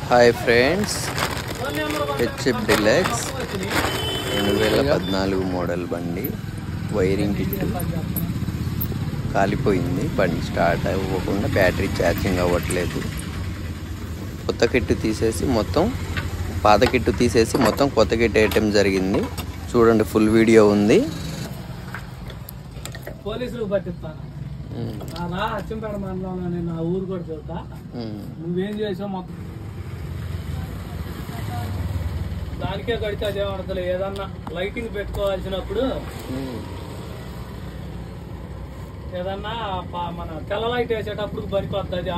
Hi friends, HF deluxe 2014 model బండి. Wiring kit కాలిపోయింది, బండి స్టార్ట్ అవ్వకుండా బ్యాటరీ ఛార్జింగ్ అవ్వట్లేదు. కొత్త కిట్ తీసేసి మొత్తం పాత కిట్ తీసేసి మొత్తం కొత్త కిట్ వేయటం జరిగింది. చూడండి, ఫుల్ వీడియో ఉంది. పోలీసులకు పట్టిస్తాను అచ్చంపేట మండలంలో నేను నా ఊరు కూడా చెబుతా. నువ్వేం చేసావు మొత్తం దానికే కడితే అదేమడతలే. ఏదన్నా లైటింగ్ పెట్టుకోవాల్సినప్పుడు ఏదన్నా మన తెల్ల లైట్ వేసేటప్పుడు పనికొద్ది.